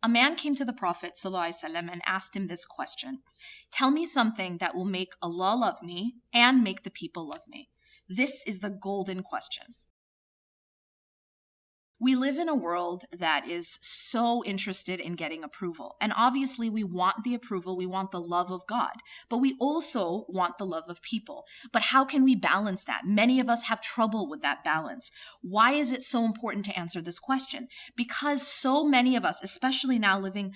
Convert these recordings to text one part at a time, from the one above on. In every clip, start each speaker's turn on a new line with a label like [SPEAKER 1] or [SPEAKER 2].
[SPEAKER 1] A man came to the Prophet ﷺ and asked him this question: tell me something that will make Allah love me and make the people love me. This is the golden question. We live in a world that is so interested in getting approval. And obviously we want the approval, we want the love of God, but we also want the love of people. But how can we balance that? Many of us have trouble with that balance. Why is it so important to answer this question? Because so many of us, especially now living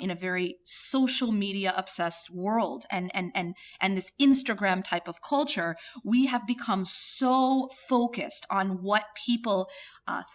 [SPEAKER 1] in a very social media obsessed world and this Instagram type of culture, we have become so focused on what people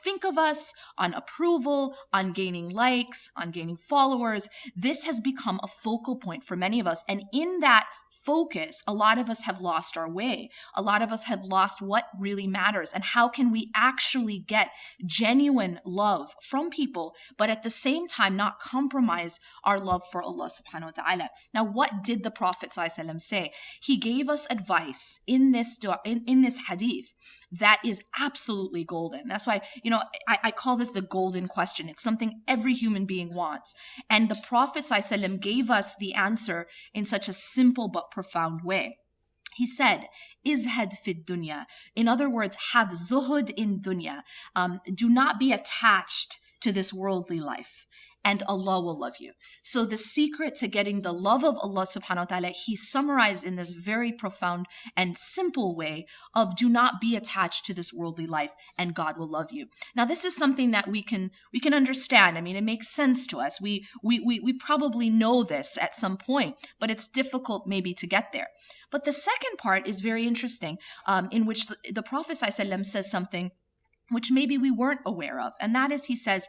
[SPEAKER 1] think of us, on approval, on gaining likes, on gaining followers. This has become a focal point for many of us. And in that focus, a lot of us have lost our way. A lot of us have lost what really matters. And how can we actually get genuine love from people, but at the same time not compromise our love for Allah subhanahu wa ta'ala? Now, what did the Prophet ﷺ say? He gave us advice in this hadith that is absolutely golden. That's why, I call this the golden question. It's something every human being wants. And the Prophet ﷺ gave us the answer in such a simple but profound way. He said, izhad fid dunya. In other words, have zuhud in dunya. Do not be attached to this worldly life, and Allah will love you. So the secret to getting the love of Allah subhanahu wa ta'ala, he summarized in this very profound and simple way of do not be attached to this worldly life and God will love you. Now, this is something that we can understand. I mean, it makes sense to us. We probably know this at some point, but it's difficult maybe to get there. But the second part is very interesting, in which the Prophet ﷺ says something which maybe we weren't aware of. And that is, he says,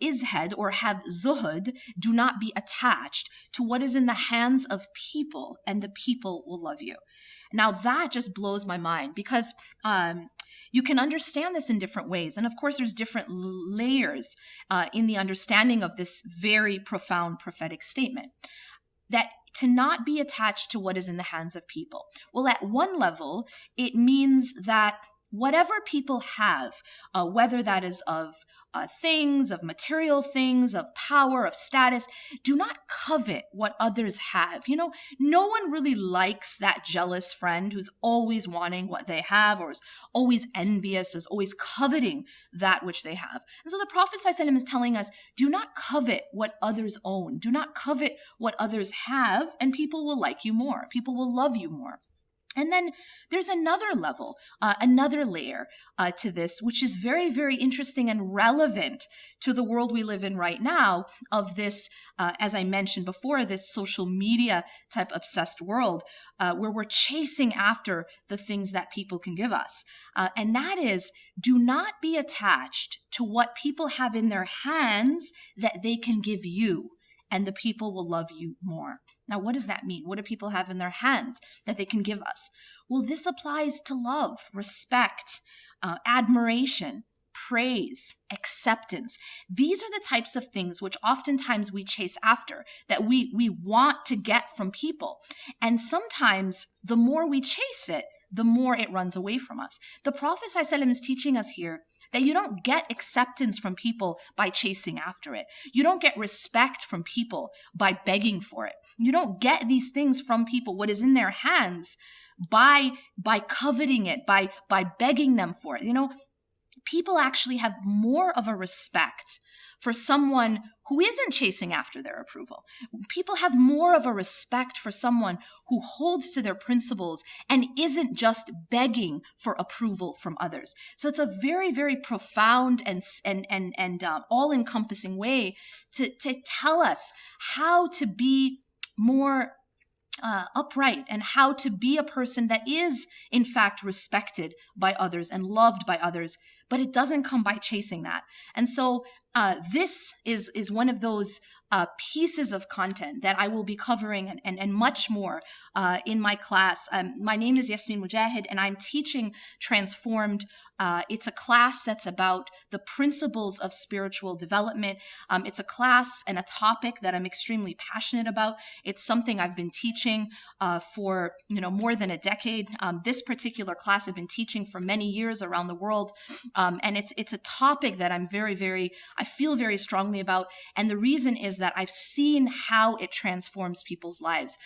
[SPEAKER 1] izhad, or have zuhud, do not be attached to what is in the hands of people, and the people will love you. Now that just blows my mind, because you can understand this in different ways. And of course, there's different layers in the understanding of this very profound prophetic statement. That to not be attached to what is in the hands of people. Well, at one level, it means that whatever people have, whether that is of things, of material things, of power, of status, do not covet what others have. No one really likes that jealous friend who's always wanting what they have, or is always envious, is always coveting that which they have. And so the Prophet ﷺ is telling us, do not covet what others own. Do not covet what others have, and people will like you more. People will love you more. And then there's another level, another layer to this, which is very, very interesting and relevant to the world we live in right now, of this, as I mentioned before, this social media type obsessed world, where we're chasing after the things that people can give us. And that is, do not be attached to what people have in their hands that they can give you, and the people will love you more. Now, what does that mean? What do people have in their hands that they can give us? Well, this applies to love, respect, admiration, praise, acceptance. These are the types of things which oftentimes we chase after, that we want to get from people. And sometimes the more we chase it, the more it runs away from us. The Prophet ﷺ is teaching us here that you don't get acceptance from people by chasing after it. You don't get respect from people by begging for it. You don't get these things from people, what is in their hands, by coveting it, by begging them for it. People actually have more of a respect for someone who isn't chasing after their approval. People have more of a respect for someone who holds to their principles and isn't just begging for approval from others. So it's a very, very profound and all-encompassing way to tell us how to be more upright, and how to be a person that is in fact respected by others and loved by others, but it doesn't come by chasing that. And so this is one of those pieces of content that I will be covering and much more in my class. My name is Yasmin Mogahed, and I'm teaching Transformed. It's a class that's about the principles of spiritual development. It's a class and a topic that I'm extremely passionate about. It's something I've been teaching for more than a decade. This particular class I've been teaching for many years around the world. And it's a topic that I feel very strongly about. And the reason is that I've seen how it transforms people's lives.